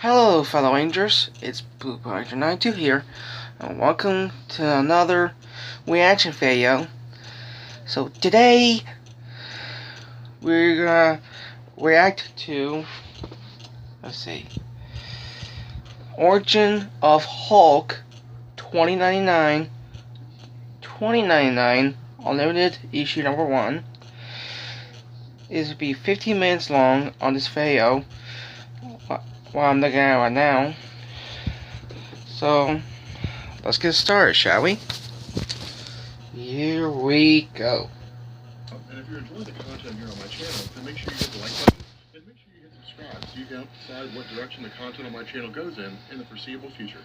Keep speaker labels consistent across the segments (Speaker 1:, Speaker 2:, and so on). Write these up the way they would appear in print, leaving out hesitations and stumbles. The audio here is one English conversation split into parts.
Speaker 1: Hello, fellow Rangers. It's Blue Ranger 92 here, and welcome to another reaction video. So today we're gonna react to, Origin of Hulk 2099 Unlimited issue number 1. It will be 15 minutes long on this video. What I'm looking at right now. So let's get started, shall we? Here we go.
Speaker 2: And if you're enjoying the content here on my channel, then make sure you hit the like button and make sure you hit subscribe so you can decide what direction the content on my channel goes in the foreseeable future.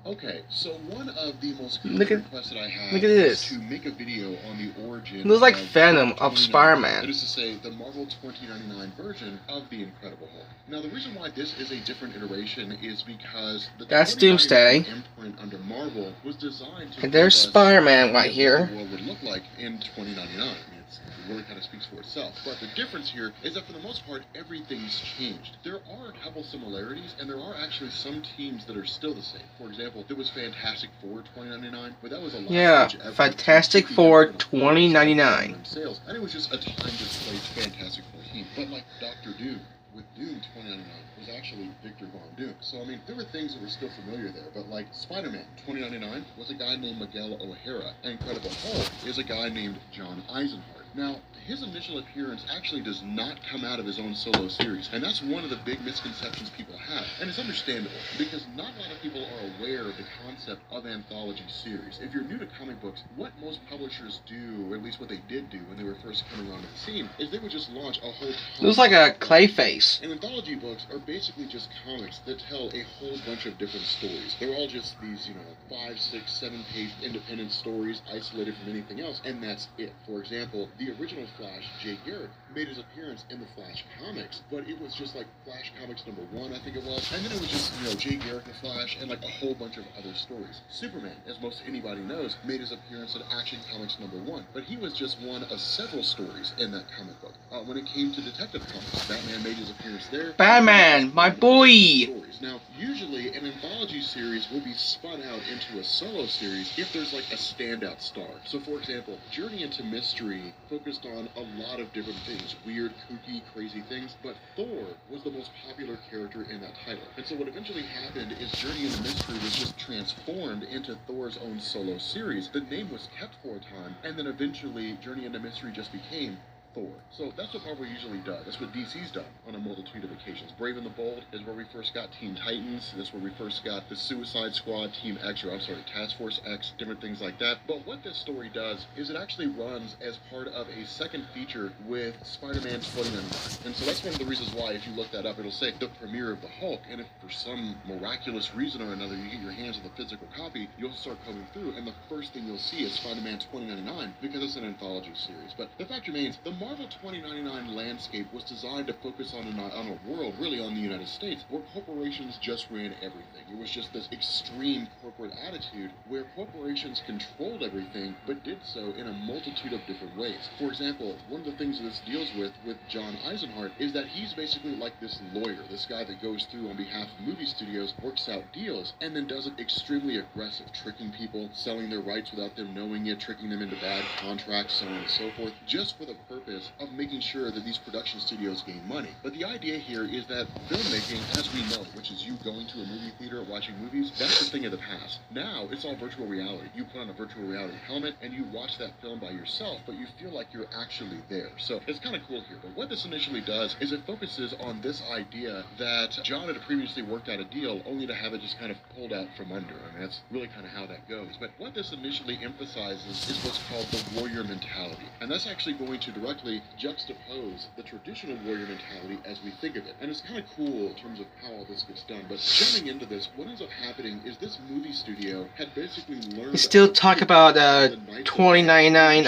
Speaker 2: Okay, so one of the most common requests that I have is to make a video on the origin.
Speaker 1: It looks like Venom of Spider-Man.
Speaker 2: That is to say, the Marvel 2099 version of the Incredible Hulk. Now, the reason why this is a different iteration is because the
Speaker 1: Doomsday
Speaker 2: imprint under Marvel was designed to.
Speaker 1: And there's Spider-Man right here.
Speaker 2: What the world would look like in 2099. I mean, it really kind of speaks for itself. But the difference here is that for the most part, everything's changed. There are a couple similarities, and there are actually some teams that are still the same. For example, there was Fantastic Four 2099, but that was a
Speaker 1: Fantastic Four 2099
Speaker 2: sales, and it was just a time displaced Fantastic Four team. But like Dr. Doom with Doom 2099 was actually Victor Von Doom. So I mean, there were things that were still familiar there, but like Spider-Man 2099 was a guy named Miguel O'Hara, and Incredible Hulk is a guy named John Eisenhart. Now, his initial appearance actually does not come out of his own solo series, and that's one of the big misconceptions people have. And it's understandable, because not a lot of people are aware of the concept of anthology series. If you're new to comic books, what most publishers do, or at least what they did do when they were first coming onto the scene, is they would just launch a whole ton.
Speaker 1: Looks like a clay face.
Speaker 2: And anthology books are basically just comics that tell a whole bunch of different stories. They're all just these, 5, 6, 7-page independent stories isolated from anything else, and that's it. For example, the original Flash, Jay Garrick, made his appearance in the Flash comics, but it was just like Flash Comics #1, I think it was, and then it was just, Jay Garrick the Flash, and like a whole bunch of other stories. Superman, as most anybody knows, made his appearance in Action Comics #1, but he was just one of several stories in that comic book. When it came to Detective Comics, Batman made his appearance there.
Speaker 1: Batman, my boy!
Speaker 2: Now, usually an anthology series will be spun out into a solo series if there's like a standout star. So for example, Journey into Mystery focused on a lot of different things, weird, kooky, crazy things, but Thor was the most popular character in that title. And so what eventually happened is Journey into Mystery was just transformed into Thor's own solo series. The name was kept for a time, and then eventually Journey into Mystery just became Thor. So that's what Marvel usually does. That's what DC's done on a multitude of occasions. Brave and the Bold is where we first got Teen Titans. That's where we first got the Suicide Squad, Team X, Task Force X, different things like that. But what this story does is it actually runs as part of a second feature with Spider-Man 2099. And so that's one of the reasons why, if you look that up, it'll say the premiere of the Hulk. And if for some miraculous reason or another you get your hands on the physical copy, you'll start coming through, and the first thing you'll see is Spider-Man 2099 because it's an anthology series. But the fact remains, the Marvel 2099 landscape was designed to focus on a world, really on the United States, where corporations just ran everything. It was just this extreme corporate attitude where corporations controlled everything, but did so in a multitude of different ways. For example, one of the things this deals with John Eisenhart is that he's basically like this lawyer, this guy that goes through on behalf of movie studios, works out deals, and then does it extremely aggressive, tricking people, selling their rights without them knowing it, tricking them into bad contracts, so on and so forth, just for the purpose of making sure that these production studios gain money. But the idea here is that filmmaking, as we know, which is you going to a movie theater, watching movies, that's the thing of the past. Now, it's all virtual reality. You put on a virtual reality helmet, and you watch that film by yourself, but you feel like you're actually there. So it's kind of cool here. But what this initially does is it focuses on this idea that John had previously worked out a deal, only to have it just kind of pulled out from under. I mean, that's really kind of how that goes. But what this initially emphasizes is what's called the warrior mentality. And that's actually going to directly juxtapose the traditional warrior mentality as we think of it. And it's kind of cool in terms of how all this gets done. But jumping into this, what ends up happening is this movie studio had basically learned...
Speaker 1: We still talk about 2099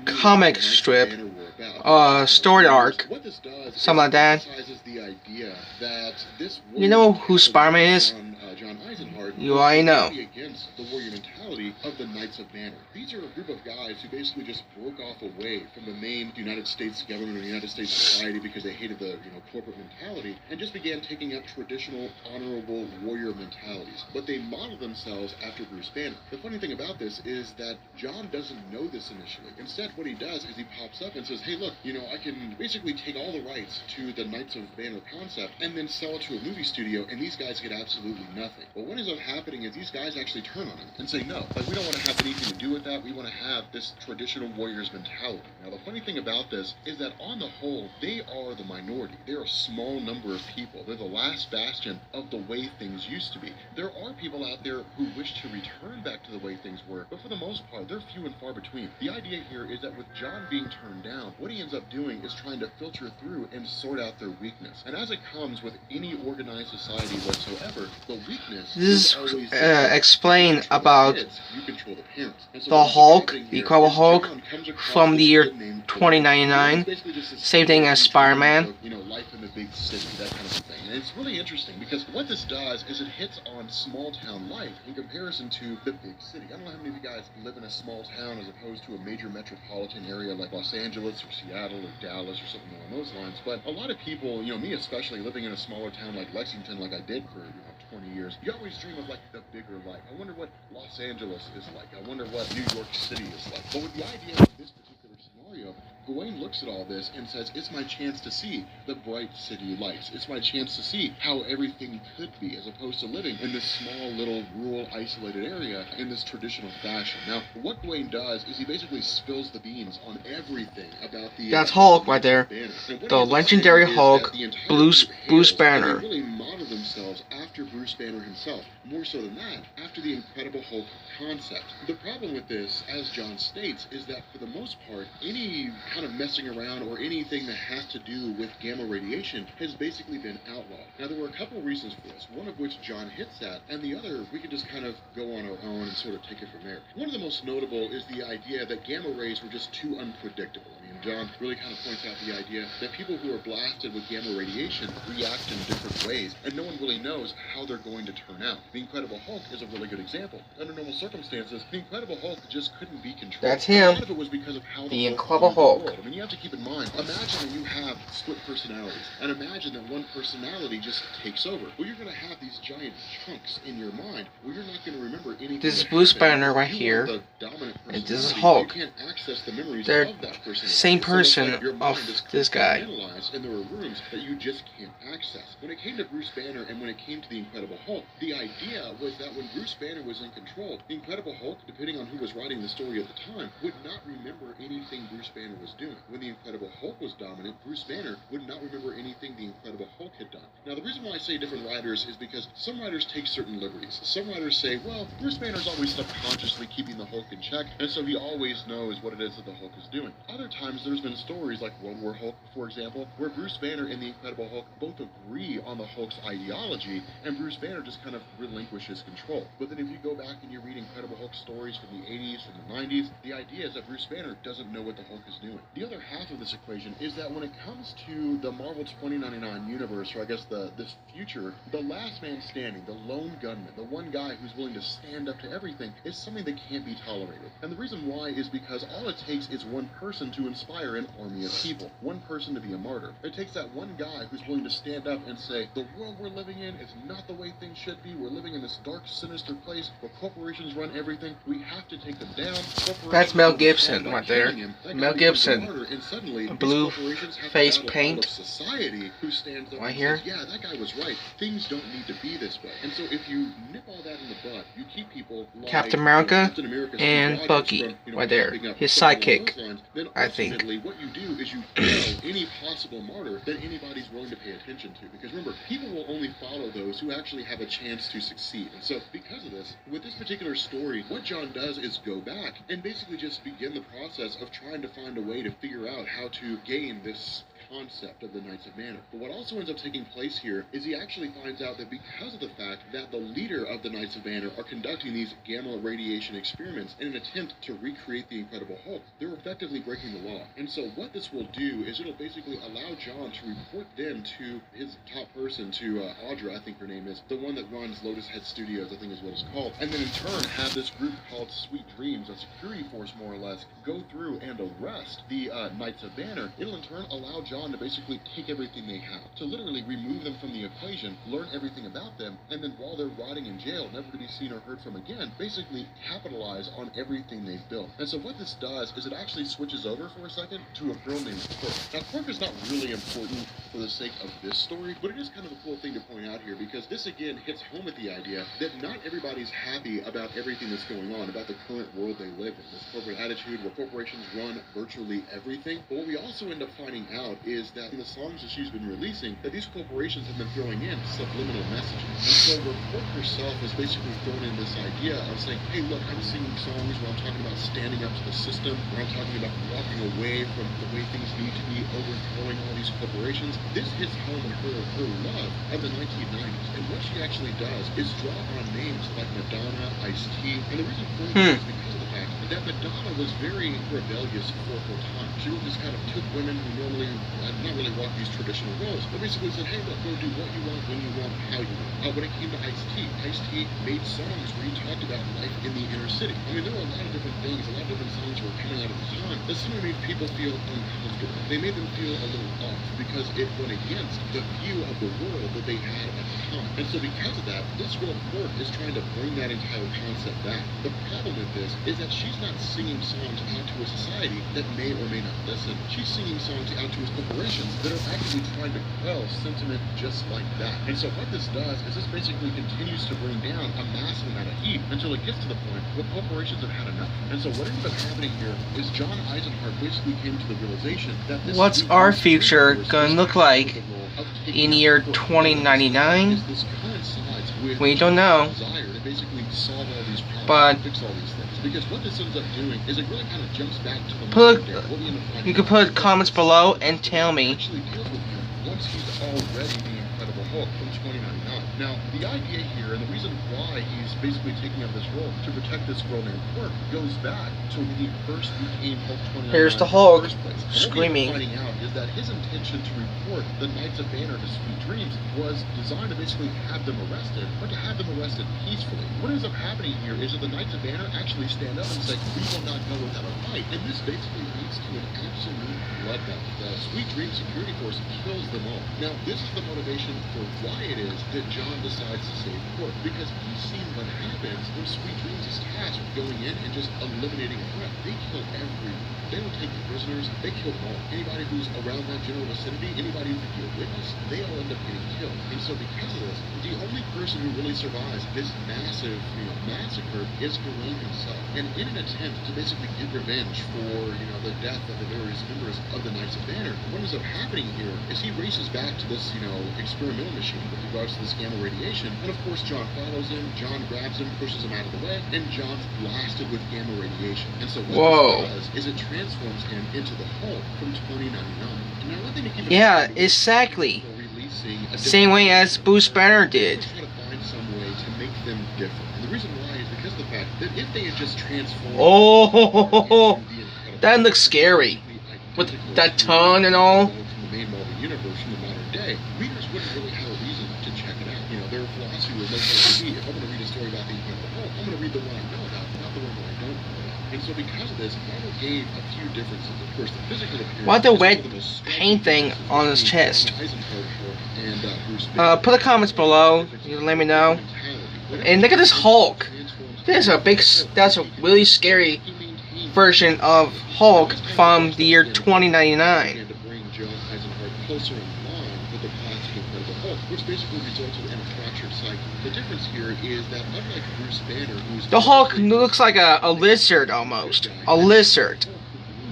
Speaker 1: comic strip, story arc, something like that.
Speaker 2: The idea that this
Speaker 1: you know who Spider-Man is?
Speaker 2: John John Eisenhardt
Speaker 1: You already know.
Speaker 2: against the warrior mentality of the Knights of Banner. These are a group of guys who basically just broke off away from the main United States government or United States society because they hated the corporate mentality and just began taking up traditional honorable warrior mentalities. But they modeled themselves after Bruce Banner. The funny thing about this is that John doesn't know this initially. Instead, what he does is he pops up and says, hey, look, I can basically take all the rights to the Knights of Banner concept and then sell it to a movie studio, and these guys get absolutely nothing. But what ends up happening is these guys actually turn on him and say, no, we don't want to have anything to do with that. We want to have this traditional warriors mentality. Now, the funny thing about this is that on the whole, they are the minority. They're a small number of people. They're the last bastion of the way things used to be. There are people out there who wish to return back to the way things were, but for the most part, they're few and far between. The idea here is that with John being turned down, what he ends up doing is trying to filter through and sort out their weakness. And as it comes with any organized society whatsoever, the weakness
Speaker 1: This
Speaker 2: is always
Speaker 1: explain about
Speaker 2: so
Speaker 1: the Hulk, the Incredible Hulk, from the year 2099. Same thing as Spider-Man.
Speaker 2: Life in the big city, that kind of thing. And it's really interesting because what this does is it hits on small town life in comparison to the big city. I don't know how many of you guys live in a small town as opposed to a major metropolitan area like Los Angeles or Seattle or Dallas or something along those lines. But a lot of people, me especially, living in a smaller town like Lexington, like I did for 20 years, you always dream of like the bigger life. I wonder what Los Angeles is like. I wonder what New York City is like. But with the idea of this particular scenario, Gawain looks at all this and says, it's my chance to see the bright city lights. It's my chance to see how everything could be, as opposed to living in this small, little, rural, isolated area in this traditional fashion. Now, what Gawain does is he basically spills the beans on everything about the...
Speaker 1: That's Hulk right there. The legendary Hulk, Bruce Banner.
Speaker 2: They really model themselves after Bruce Banner himself. More so than that, after the Incredible Hulk concept. The problem with this, as John states, is that for the most part, any kind of messing around or anything that has to do with gamma radiation has basically been outlawed. Now, there were a couple of reasons for this, one of which John hits at, and the other, we could just kind of go on our own and sort of take it from there. One of the most notable is the idea that gamma rays were just too unpredictable. John really kind of points out the idea that people who are blasted with gamma radiation react in different ways, and no one really knows how they're going to turn out. The Incredible Hulk is a really good example. Under normal circumstances, the Incredible Hulk just couldn't be controlled.
Speaker 1: That's him.
Speaker 2: A lot of it was because of how
Speaker 1: the Incredible Hulk.
Speaker 2: You have to keep in mind, imagine that you have split personalities, and imagine that one personality just takes over. Well, you're going to have these giant chunks in your mind where you're not going to remember anything.
Speaker 1: This is Bruce Banner right here, and this is Hulk.
Speaker 2: You can't access the memories
Speaker 1: They're
Speaker 2: of that person.
Speaker 1: same person of this guy.
Speaker 2: And there are rooms that you just can't access. When it came to Bruce Banner and when it came to the Incredible Hulk, the idea was that when Bruce Banner was in control, the Incredible Hulk, depending on who was writing the story at the time, would not remember anything Bruce Banner was doing. When the Incredible Hulk was dominant, Bruce Banner would not remember anything the Incredible Hulk had done. Now, the reason why I say different writers is because some writers take certain liberties. Some writers say, well, Bruce Banner's always subconsciously keeping the Hulk in check, and so he always knows what it is that the Hulk is doing. Other times, there's been stories like World War Hulk, for example, where Bruce Banner and the Incredible Hulk both agree on the Hulk's ideology, and Bruce Banner just kind of relinquishes control. But then if you go back and you read Incredible Hulk stories from the 80s, from the 90s, the idea is that Bruce Banner doesn't know what the Hulk is doing. The other half of this equation is that when it comes to the Marvel 2099 universe, or I guess this future, the last man standing, the lone gunman, the one guy who's willing to stand up to everything, is something that can't be tolerated. And the reason why is because all it takes is one person to inspire an army of people, one person to be a martyr. It takes that one guy who's willing to stand up and say, the world we're living in is not the way things should be. We're living in this dark, sinister place where corporations run everything. We have to take them down.
Speaker 1: That's Mel Gibson right there. Mel Gibson.
Speaker 2: And suddenly,
Speaker 1: blue face paint.
Speaker 2: Society who stands up
Speaker 1: right
Speaker 2: and
Speaker 1: here.
Speaker 2: says, yeah, that guy was right. Things don't need to be this way. And so if you nip all that in the bud, you keep people like
Speaker 1: Captain America and Bucky
Speaker 2: from,
Speaker 1: right there. His sidekick,
Speaker 2: lines, then
Speaker 1: I think.
Speaker 2: What you do is you kill any possible martyr that anybody's willing to pay attention to. Because remember, people will only follow those who actually have a chance to succeed. And so because of this, with this particular story, what John does is go back and basically just begin the process of trying to find a way to figure out how to gain this concept of the Knights of Manor. But what also ends up taking place here is he actually finds out that because of the fact that the leader of the Knights of Manor are conducting these gamma radiation experiments in an attempt to recreate the Incredible Hulk, they're effectively breaking the law. And so what this will do is it'll basically allow John to report them to his top person, to Audra, I think her name is, the one that runs Lotus Head Studios, I think is what it's called, and then in turn have this group called Sweet Dreams, a security force more or less, go through and arrest the Knights of Manor. It'll in turn allow John to basically take everything they have, to literally remove them from the equation, learn everything about them, and then while they're rotting in jail, never to be seen or heard from again, basically capitalize on everything they've built. And so what this does is it actually switches over for a second to a girl named Quirk. Now Quirk is not really important for the sake of this story, but it is kind of a cool thing to point out here because this again hits home at the idea that not everybody's happy about everything that's going on, about the current world they live in, this corporate attitude where corporations run virtually everything. But what we also end up finding out is that in the songs that she's been releasing, that these corporations have been throwing in subliminal messages. And so where Quirk herself is basically thrown in this idea of saying, hey look, I'm singing songs where I'm talking about standing up to the system, where I'm talking about walking away from the way things need to be, overthrowing all these corporations. This hits home in her love of the 1990s. And what she actually does is draw on names like Madonna, Ice-T, and the reason for this is because of the fact that Madonna was very rebellious for her time. She really just kind of took women who normally not really walk these traditional roles, but basically said, hey look, go do what you want, when you want, how you want. When it came to Ice-T, Ice-T made songs where he talked about life in the inner city. I mean, there were a lot of different things, a lot of different songs were coming out at the time that suddenly made people feel uncomfortable. They made them feel a little off because it went against the view of the world that they had at the time. And so because of that, this girl Quirk is trying to bring that entire concept back. The problem with this is that she's not singing songs out to a society that may or may not listen. She's singing songs out to corporations that are actively trying to quell sentiment just like that. And so what this does is this basically continues to bring down a massive amount of heat until it gets to the point where corporations have had enough. And so what ended up happening here is John Eisenhart basically came to the realization that this
Speaker 1: what's our future gonna look like in year 2099? We don't know. But
Speaker 2: because what this ends up doing is it really kind of jumps back to the
Speaker 1: you can put comments below and tell me.
Speaker 2: Actually deals with him once he's already the Incredible Hulk from 2099. Now, the idea here and the reason why he's basically taking up this role to protect this girl named Quirk goes back to when he first became Hulk 2099.
Speaker 1: Here's the Hulk
Speaker 2: in the first place.
Speaker 1: screaming.
Speaker 2: What we're finding out is that his intention to report the Knights of Manor to Sweet Dreams was designed to basically have them arrested, but to have them arrested peacefully. What ends up happening here is that the Knights of Manor actually stand up and say, we will not go without a fight. And this basically leads to an absolute bloodbath. The Sweet Dream security force kills them all. Now, this is the motivation for why it is that John decides to save Quirk, because he's seen what happens when Sweet Dreams is tasked with going in and just eliminating a threat. They kill everyone. They don't take the prisoners, they kill them all. Anybody who's around that general vicinity, anybody who could be a witness, they all end up getting killed. And so because of this, the only person who really survives this massive, massacre is Gawain himself. And in an attempt to basically get revenge for, the death of the various members of the Knights of Manor, what ends up happening here is he races back to this, experimental machine with regards to this gamma radiation. And of course, John follows him, John grabs him, pushes him out of the way, and John's blasted with gamma radiation. And so what this does is it transforms him into the Hulk from 2099. And now one thing to keep in mind,
Speaker 1: exactly. Same way as Bruce Banner did.
Speaker 2: Try to find some way to make them different. And the reason why is because of the fact that if they had just transformed
Speaker 1: that looks scary. With that tongue and all.
Speaker 2: From the main Marvel universe in the modern day, readers wouldn't really have a reason to check it out. Their philosophy was like, if I'm going to read a story about the Incredible Hulk, I'm going to read the one I know about, not the one that I don't know about. And so because of this, Marvel gave a few differences. Of course, the physical appearance.
Speaker 1: What the wet paint thing on his chest? Put the comments below. You let me know. And look at this Hulk. That's a really scary version of Hulk from the year 2099.
Speaker 2: To bring John Eisenhart closer in line with the classic Incredible Hulk, which basically resulted in a fractured psyche. The difference here is that unlike Bruce Banner, who's
Speaker 1: the Hulk looks like a lizard almost. A lizard.
Speaker 2: Who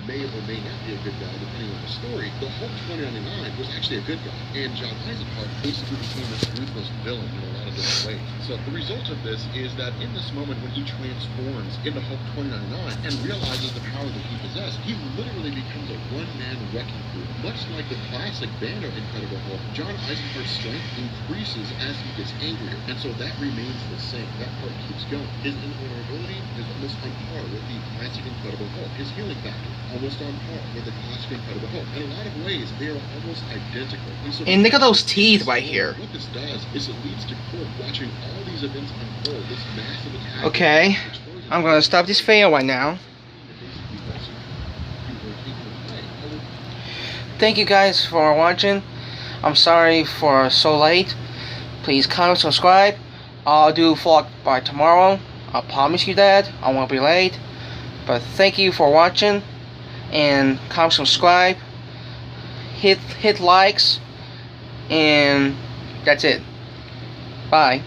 Speaker 2: may or may not be a good guy, depending on the story, the Hulk 2099 was actually a good guy, and John Eisenhart basically became this ruthless villain in a lot of different ways. So the result of this is that in this moment when he transforms into Hulk 2099 and realizes the power that he possessed, he literally becomes a one-man wrecking crew. Much like the classic Banner Incredible Hulk, John Eisenhart's strength increases as he gets angrier, and so that remains the same. That part keeps going. His invulnerability is almost on par with the classic Incredible Hulk. His healing factor, almost on par with the classic Incredible Hulk. In a lot of ways, they are almost identical.
Speaker 1: And look at those teeth right here.
Speaker 2: What this does is it leads to Corp watching all these events unfold, this massive attack.
Speaker 1: Okay, I'm gonna stop this video right now. Thank you guys for watching. I'm sorry for so late. Please comment, subscribe. I'll do vlog by tomorrow. I promise you that. I won't be late. But thank you for watching. And comment, subscribe. Hit likes. And that's it. Bye.